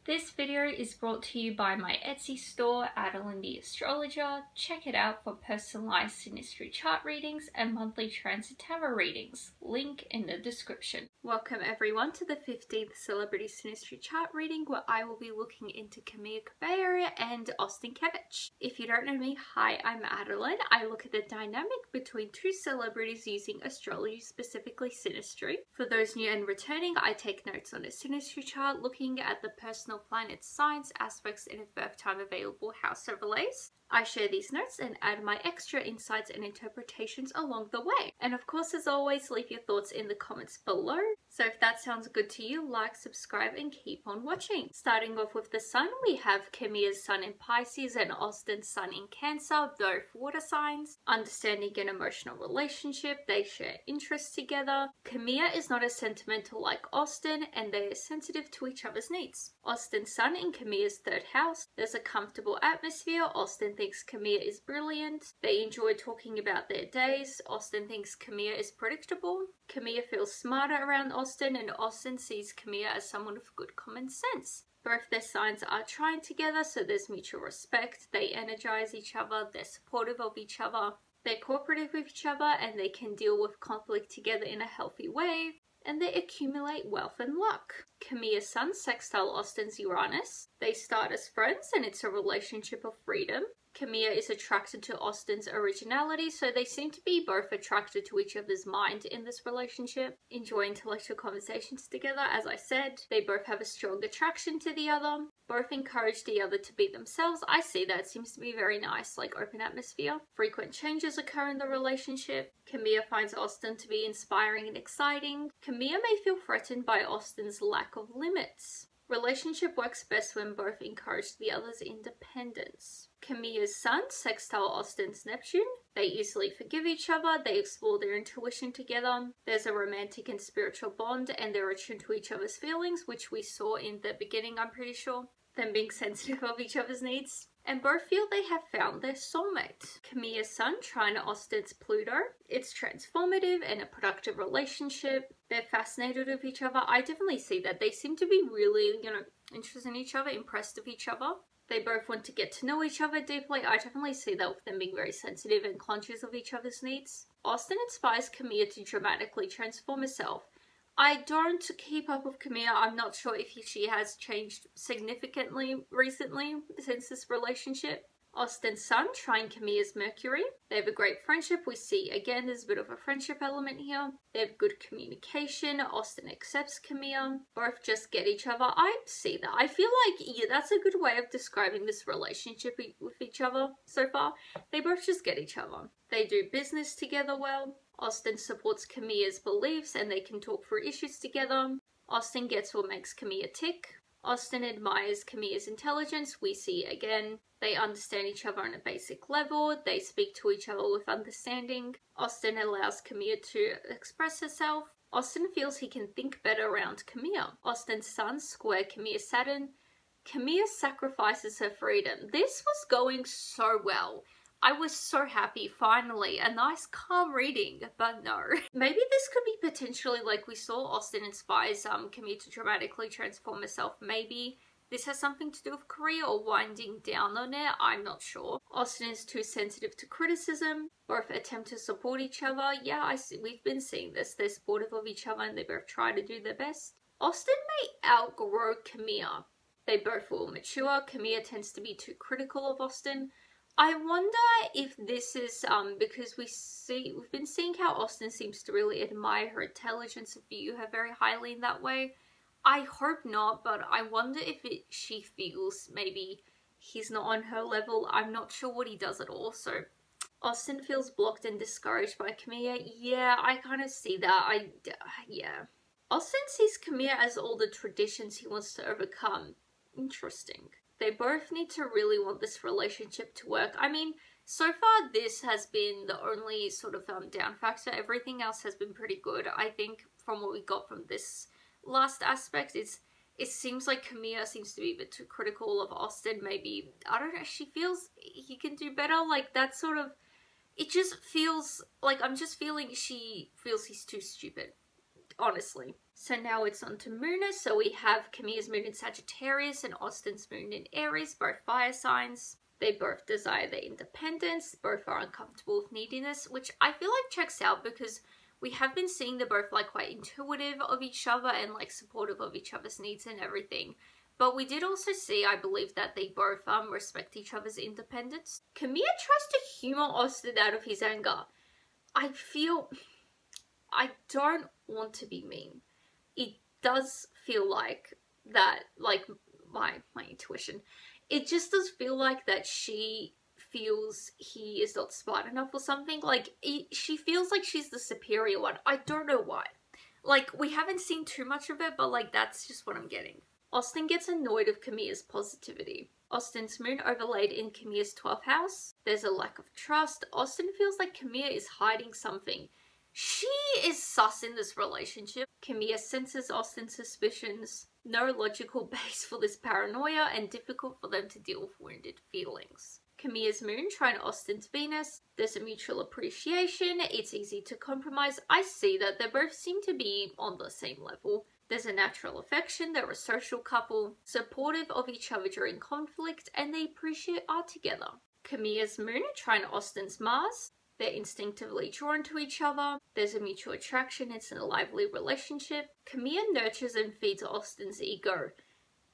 This video is brought to you by my Etsy store, Adeline the Astrologer. Check it out for personalized Synastry chart readings and monthly transit tarot readings. Link in the description. Welcome everyone to the 15th Celebrity Synastry chart reading, where I will be looking into Camila Cabello and Austin Kevitch. If you don't know me, hi, I'm Adeline. I look at the dynamic between two celebrities using astrology, specifically Synastry. For those new and returning, I take notes on a Synastry chart looking at the personal planets, signs, aspects, and if birth time available, house overlays. I share these notes and add my extra insights and interpretations along the way. And of course, as always, leave your thoughts in the comments below. So if that sounds good to you, like, subscribe, and keep on watching. Starting off with the sun, we have Camila's sun in Pisces and Austin's sun in Cancer, both water signs. Understanding an emotional relationship, they share interests together. Camila is not as sentimental like Austin, and they are sensitive to each other's needs. Austin's sun in Camila's third house, there's a comfortable atmosphere. Austin thinks Camila is brilliant. They enjoy talking about their days. Austin thinks Camila is predictable. Camila feels smarter around Austin, and Austin sees Camila as someone with good common sense. Both their signs are Trine together, so there's mutual respect. They energize each other, they're supportive of each other, they're cooperative with each other, and they can deal with conflict together in a healthy way. And they accumulate wealth and luck. Camila's sun sextile Austin's Uranus. They start as friends, and it's a relationship of freedom. Camila is attracted to Austin's originality, so they seem to be both attracted to each other's mind in this relationship. Enjoy intellectual conversations together, as I said. They both have a strong attraction to the other. Both encourage the other to be themselves. I see that. It seems to be very nice, like open atmosphere. Frequent changes occur in the relationship. Camila finds Austin to be inspiring and exciting. Camila may feel threatened by Austin's lack of limits. Relationship works best when both encourage the other's independence. Camila's sun sextile Austin's Neptune. They easily forgive each other, they explore their intuition together. There's a romantic and spiritual bond, and they're attuned to each other's feelings, which we saw in the beginning, I'm pretty sure. Them being sensitive of each other's needs. And both feel they have found their soulmate. Camila's sun trine Austin's Pluto. It's transformative and a productive relationship. They're fascinated with each other. I definitely see that. They seem to be really, interested in each other, impressed with each other. They both want to get to know each other deeply. I definitely see that with them being very sensitive and conscious of each other's needs. Austin inspires Camila to dramatically transform herself. I don't keep up with Camila. I'm not sure if she has changed significantly recently since this relationship. Austin's sun trine Camila's Mercury. They have a great friendship. We see, again, there's a bit of a friendship element here. They have good communication. Austin accepts Camila. Both just get each other. I see that. I feel like, yeah, that's a good way of describing this relationship with each other so far. They both just get each other. They do business together well. Austin supports Camila's beliefs, and they can talk through issues together. Austin gets what makes Camila tick. Austin admires Camila's intelligence. We see, again, they understand each other on a basic level. They speak to each other with understanding. Austin allows Camila to express herself. Austin feels he can think better around Camila. Austin's sun square Camila's Saturn. Camila sacrifices her freedom. This was going so well. I was so happy, finally. A nice calm reading, but no. Maybe this could be potentially, like we saw Austin inspires Camila to dramatically transform herself. Maybe this has something to do with career or winding down on it. I'm not sure. Austin is too sensitive to criticism. Both attempt to support each other. Yeah, I see. We've been seeing this. They're supportive of each other, and they both try to do their best. Austin may outgrow Camila. They both will mature. Camila tends to be too critical of Austin. I wonder if this is because we've been seeing how Austin seems to really admire her intelligence and view her very highly in that way. I hope not, but I wonder if she feels maybe he's not on her level. I'm not sure what he does at all. So Austin feels blocked and discouraged by Camila. Yeah, I kind of see that. Yeah. Austin sees Camila as all the traditions he wants to overcome. Interesting. They both need to really want this relationship to work. I mean, so far this has been the only sort of down factor. Everything else has been pretty good. I think from what we got from this last aspect, it seems like Camila seems to be a bit too critical of Austin. Maybe, I don't know, she feels he can do better. Like, that sort of, it just feels like, I'm just feeling she feels he's too stupid, honestly. So now it's on to mooners. So we have Camilla's moon in Sagittarius and Austin's moon in Aries, both fire signs. They both desire their independence, both are uncomfortable with neediness, which I feel like checks out because we have been seeing they're both like quite intuitive of each other and like supportive of each other's needs and everything. But we did also see, I believe, that they both respect each other's independence. Camilla tries to humor Austin out of his anger. I don't want to be mean. It does feel like that, like my intuition. It just does feel like that she feels he is not smart enough or something. Like, she feels like she's the superior one. I don't know why. Like, we haven't seen too much of it, but like, that's just what I'm getting. Austin gets annoyed of Camilla's positivity. Austin's moon overlaid in Camilla's 12th house. There's a lack of trust. Austin feels like Camilla is hiding something. She is sus in this relationship. Camilla senses Austin's suspicions. No logical base for this paranoia and difficult for them to deal with wounded feelings. Camilla's moon trine Austin's Venus. There's a mutual appreciation. It's easy to compromise. I see that they both seem to be on the same level. There's a natural affection. They're a social couple, supportive of each other during conflict, and they appreciate art together. Camilla's moon trine Austin's Mars. They're instinctively drawn to each other. There's a mutual attraction. It's a lively relationship. Camilla nurtures and feeds Austin's ego.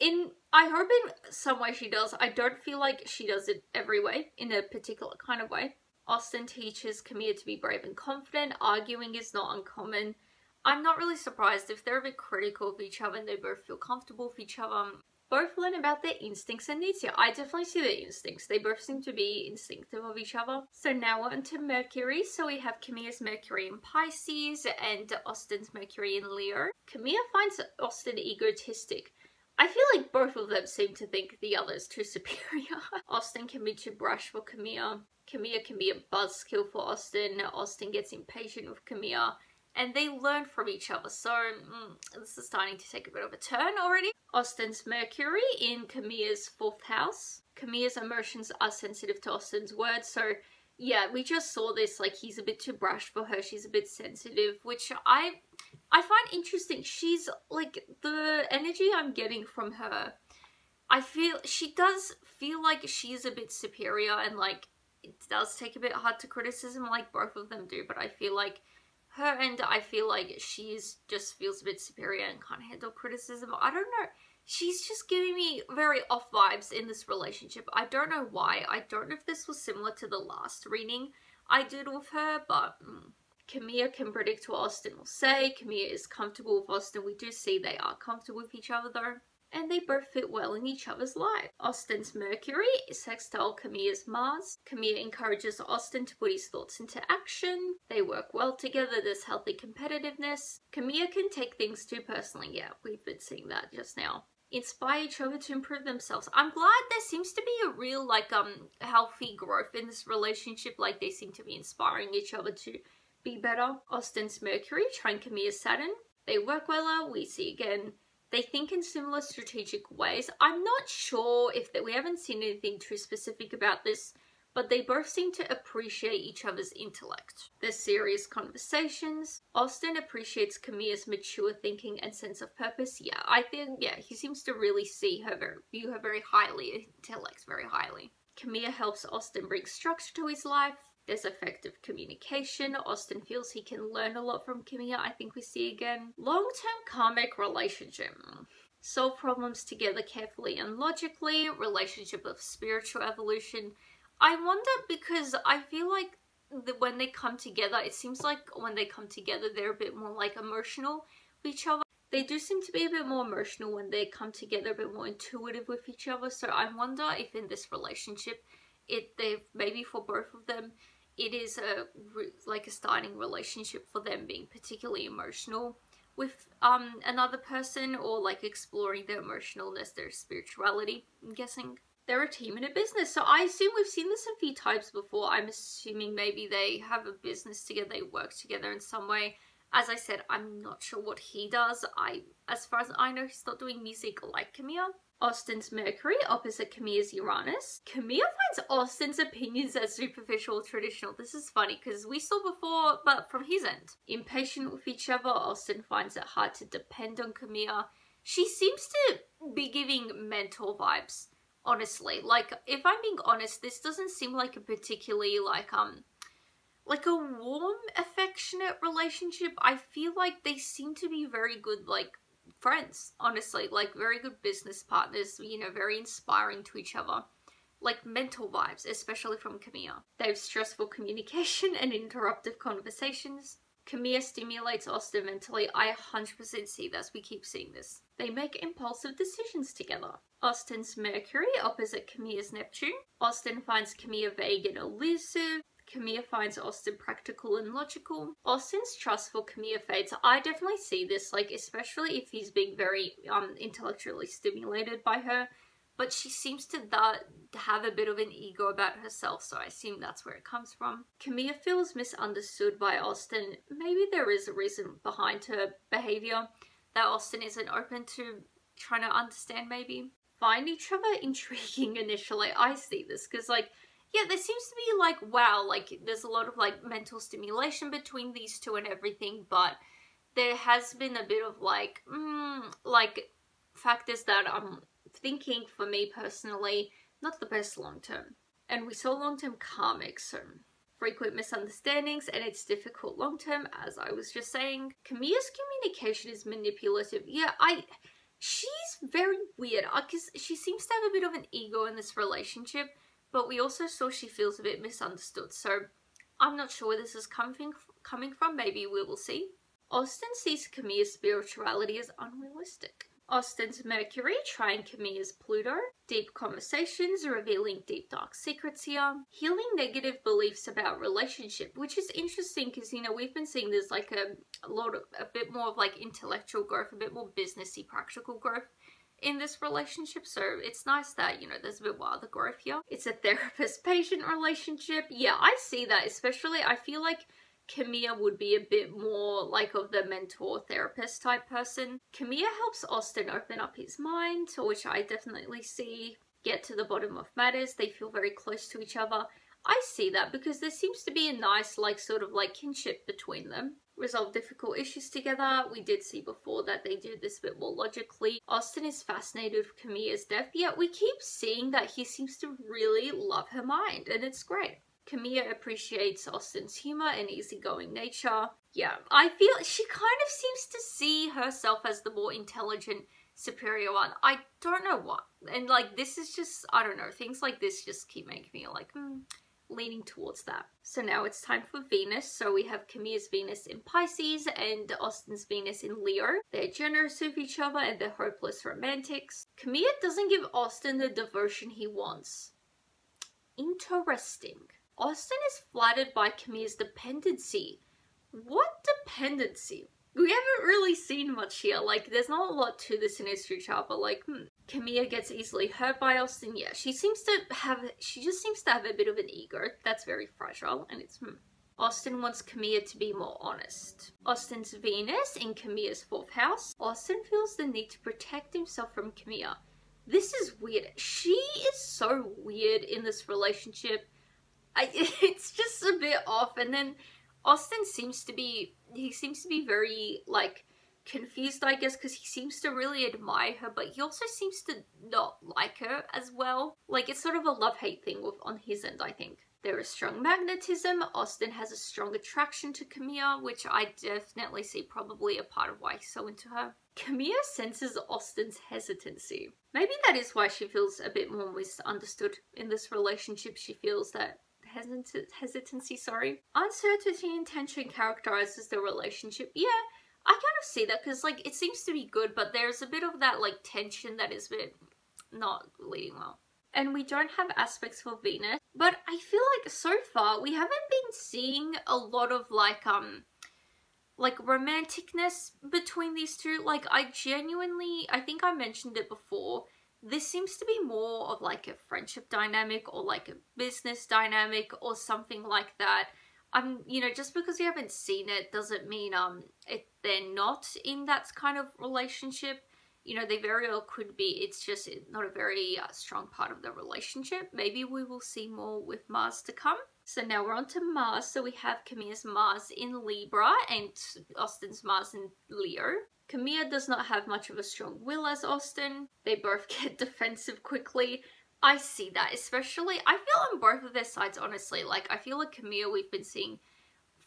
I hope in some way she does. I don't feel like she does it every way, in a particular kind of way. Austin teaches Camilla to be brave and confident. Arguing is not uncommon. I'm not really surprised if they're a bit critical of each other and they both feel comfortable with each other. Both learn about their instincts and needs here. I definitely see their instincts. They both seem to be instinctive of each other. So now we're onto Mercury. So we have Camilla's Mercury in Pisces and Austin's Mercury in Leo. Camilla finds Austin egotistic. I feel like both of them seem to think the other is too superior. Austin can be too brash for Camilla. Camilla can be a buzzkill for Austin. Austin gets impatient with Camilla. And they learn from each other. So this is starting to take a bit of a turn already. Austin's Mercury in Camilla's 4th house. Camilla's emotions are sensitive to Austin's words. So yeah, we just saw this, like he's a bit too brash for her. She's a bit sensitive, which I find interesting. She's like, the energy I'm getting from her, I feel she does feel like she's a bit superior, and like it does take a bit hard to criticism, like both of them do, but I feel like her and I feel like she's just feels a bit superior and can't handle criticism. I don't know. She's just giving me very off vibes in this relationship. I don't know why. I don't know if this was similar to the last reading I did with her, but Camilla can predict what Austin will say. Camilla is comfortable with Austin. We do see they are comfortable with each other though. And they both fit well in each other's life. Austin's Mercury is sextile Camilla's Mars. Camilla encourages Austin to put his thoughts into action. They work well together. There's healthy competitiveness. Camilla can take things too personally. Yeah, we've been seeing that just now. Inspire each other to improve themselves. I'm glad there seems to be a real like healthy growth in this relationship. Like they seem to be inspiring each other to be better. Austin's Mercury trine Camilla's Saturn. They work well. We see again. They think in similar strategic ways. I'm not sure if we haven't seen anything too specific about this, but they both seem to appreciate each other's intellect. There's serious conversations. Austin appreciates Camilla's mature thinking and sense of purpose. Yeah, I think, yeah, he seems to really see her, view her very highly, intellect very highly. Camilla helps Austin bring structure to his life. There's effective communication. Austin feels he can learn a lot from Camilla. I think we see again. Long-term karmic relationship. Solve problems together carefully and logically. Relationship of spiritual evolution. I wonder because I feel like when they come together, it seems like when they come together, they're a bit more like emotional with each other. They do seem to be a bit more emotional when they come together, a bit more intuitive with each other. So I wonder if in this relationship, maybe for both of them, it is like a starting relationship for them being particularly emotional with another person, or like exploring their emotionalness, their spirituality, I'm guessing. They're a team in a business. So I assume we've seen this a few times before. I'm assuming maybe they have a business together, they work together in some way. As I said, I'm not sure what he does. As far as I know, he's not doing music like Camilla. Austin's Mercury opposite Camilla's Uranus. Camilla finds Austin's opinions as superficial, traditional. This is funny because we saw before, but from his end. Impatient with each other, Austin finds it hard to depend on Camilla. She seems to be giving mentor vibes, honestly. Like, if I'm being honest, this doesn't seem like a particularly, like a warm, affectionate relationship. I feel like they seem to be very good, like, friends, honestly. Like, very good business partners, you know, very inspiring to each other. Like, mental vibes, especially from Camilla. They have stressful communication and interruptive conversations. Camilla stimulates Austin mentally. I 100% see this. We keep seeing this. They make impulsive decisions together. Austin's Mercury opposite Camilla's Neptune. Austin finds Camilla vague and elusive. Camilla finds Austin practical and logical. Austin's trust for Camilla fades. I definitely see this, like, especially if he's being very intellectually stimulated by her. But she seems to have a bit of an ego about herself, so I assume that's where it comes from. Camilla feels misunderstood by Austin. Maybe there is a reason behind her behavior that Austin isn't open to trying to understand, maybe. Find each other intriguing initially. I see this, because, like, yeah, there seems to be, like, wow, like, there's a lot of, like, mental stimulation between these two and everything, but there has been a bit of, like, factors that I'm thinking, for me personally, not the best long-term. And we saw long-term karmic, so frequent misunderstandings, and it's difficult long-term, as I was just saying. Camilla's communication is manipulative. Yeah, she's very weird, because she seems to have a bit of an ego in this relationship, but we also saw she feels a bit misunderstood, so I'm not sure where this is coming from. Maybe we will see. Austin sees Camilla's spirituality as unrealistic. Austin's Mercury trine Camilla's Pluto. Deep conversations revealing deep dark secrets here. Healing negative beliefs about relationship, which is interesting because, you know, we've been seeing there's like a bit more of like intellectual growth, a bit more businessy, practical growth in this relationship. So it's nice that, you know, there's a bit more other growth here. It's a therapist-patient relationship. Yeah, I see that. Especially, I feel like Camilla would be a bit more like of the mentor therapist type person. Camilla helps Austin open up his mind, which I definitely see. Get to the bottom of matters. They feel very close to each other. I see that because there seems to be a nice like sort of like kinship between them. Resolve difficult issues together. We did see before that they do this a bit more logically. Austin is fascinated with Camilla's death, yet we keep seeing that he seems to really love her mind, and it's great. Camilla appreciates Austin's humor and easygoing nature. Yeah, I feel she kind of seems to see herself as the more intelligent, superior one. I don't know what. And like, this is just, I don't know, things like this just keep making me like, leaning towards that. So now it's time for Venus. So we have Camilla's Venus in Pisces and Austin's Venus in Leo. They're generous with each other and they're hopeless romantics. Camilla doesn't give Austin the devotion he wants. Interesting. Austin is flattered by Camilla's dependency. What dependency? We haven't really seen much here. Like, there's not a lot to this Synastry chart, but like, Camilla gets easily hurt by Austin. Yeah, she just seems to have a bit of an ego. That's very fragile, and it's, Austin wants Camilla to be more honest. Austin's Venus in Camilla's 4th house. Austin feels the need to protect himself from Camilla. This is weird. She is so weird in this relationship. It's just a bit off. And then Austin seems to be very like confused, I guess, because he seems to really admire her, but he also seems to not like her as well. Like, it's sort of a love-hate thing on his end, I think. There is strong magnetism. Austin has a strong attraction to Camilla, which I definitely see probably a part of why he's so into her. Camilla senses Austin's hesitancy. Maybe that is why she feels a bit more misunderstood in this relationship. She feels that hesitancy, Uncertainty and tension characterizes the relationship. Yeah, I kind of see that because, like, it seems to be good, but there's a bit of that, like, tension that is a bit not leading well. And we don't have aspects for Venus, but I feel like so far we haven't been seeing a lot of, like romanticness between these two. Like, I think I mentioned it before, this seems to be more of like a friendship dynamic or like a business dynamic or something like that. You know, just because you haven't seen it doesn't mean they're not in that kind of relationship. You know, they very well could be, it's just not a very strong part of the relationship. Maybe we will see more with Mars to come. So now we're on to Mars. So we have Camilla's Mars in Libra and Austin's Mars in Leo. Camilla does not have much of a strong will as Austin. They both get defensive quickly. I see that, especially, I feel on both of their sides, honestly. Like, I feel like Camilla, we've been seeing,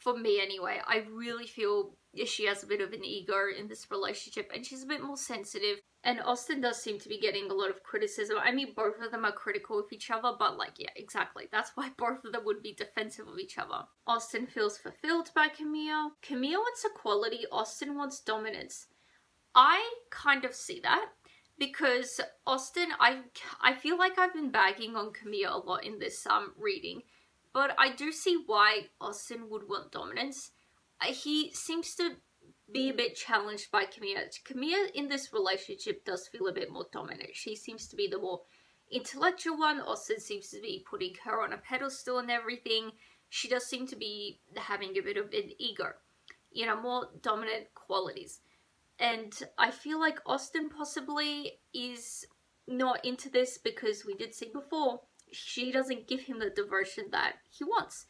for me anyway, I really feel she has a bit of an ego in this relationship and she's a bit more sensitive. And Austin does seem to be getting a lot of criticism. I mean, both of them are critical of each other, but like, yeah, exactly. That's why both of them would be defensive of each other. Austin feels fulfilled by Camilla. Camilla wants equality, Austin wants dominance. I kind of see that because Austin, I feel like I've been bagging on Camilla a lot in this reading, but I do see why Austin would want dominance. He seems to be a bit challenged by Camilla. Camilla in this relationship does feel a bit more dominant. She seems to be the more intellectual one. Austin seems to be putting her on a pedestal and everything. She does seem to be having a bit of an ego, you know, more dominant qualities. And I feel like Austin possibly is not into this because we did see before, she doesn't give him the devotion that he wants.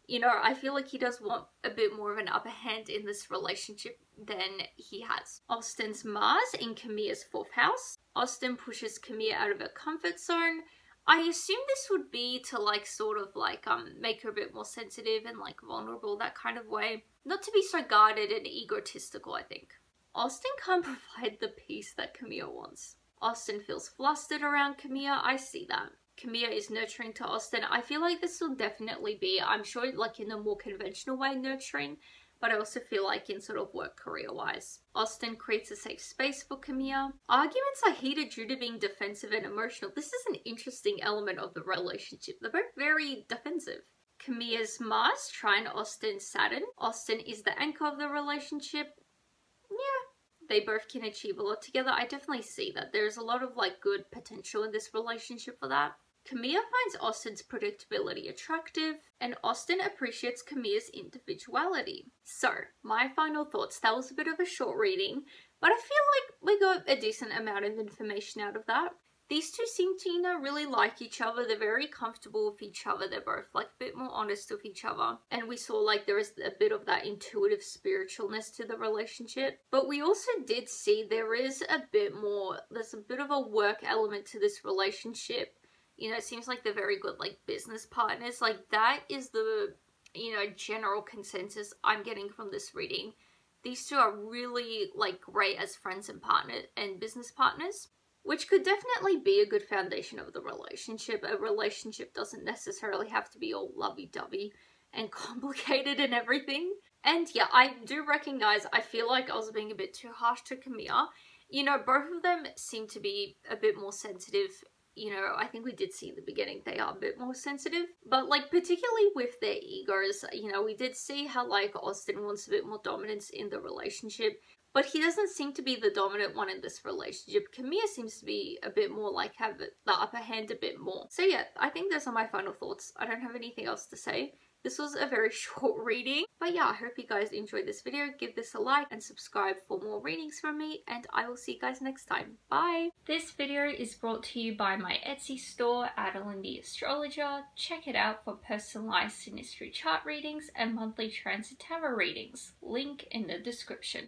You know, I feel like he does want a bit more of an upper hand in this relationship than he has. Austin's Mars in Camilla's 4th house. Austin pushes Camilla out of her comfort zone. I assume this would be to like sort of like make her a bit more sensitive and like vulnerable, that kind of way. Not to be so guarded and egotistical, I think. Austin can't provide the peace that Camilla wants. Austin feels flustered around Camilla. I see that. Camilla is nurturing to Austin. I feel like this will definitely be, I'm sure, like in a more conventional way, nurturing, but I also feel like in sort of work career wise. Austin creates a safe space for Camilla. Arguments are heated due to being defensive and emotional. This is an interesting element of the relationship. They're both very defensive. Camilla's Mars, Trine, Austin, Saturn. Austin is the anchor of the relationship. Yeah, they both can achieve a lot together. I definitely see that. There's a lot of like good potential in this relationship for that. Camilla finds Austin's predictability attractive, and Austin appreciates Camilla's individuality. So, my final thoughts. That was a bit of a short reading, but I feel like we got a decent amount of information out of that. These two seem to, you know, really like each other. They're very comfortable with each other. They're both like a bit more honest with each other. And we saw like there is a bit of that intuitive spiritualness to the relationship. But we also did see there is a bit more, there's a bit of a work element to this relationship. You know, it seems like they're very good like business partners. Like that is the, you know, general consensus I'm getting from this reading. These two are really like great as friends and partners and business partners, which could definitely be a good foundation of the relationship. A relationship doesn't necessarily have to be all lovey-dovey and complicated and everything. And yeah, I do recognize, I feel like I was being a bit too harsh to Camilla. You know, both of them seem to be a bit more sensitive. You know, I think we did see in the beginning they are a bit more sensitive. But like particularly with their egos, you know, we did see how like Austin wants a bit more dominance in the relationship. But he doesn't seem to be the dominant one in this relationship. Camilla seems to be a bit more like have the upper hand a bit more. So yeah, I think those are my final thoughts. I don't have anything else to say. This was a very short reading. But yeah, I hope you guys enjoyed this video. Give this a like and subscribe for more readings from me. And I will see you guys next time. Bye! This video is brought to you by my Etsy store, Adeline the Astrologer. Check it out for personalized Synastry chart readings and monthly transit tarot readings. Link in the description.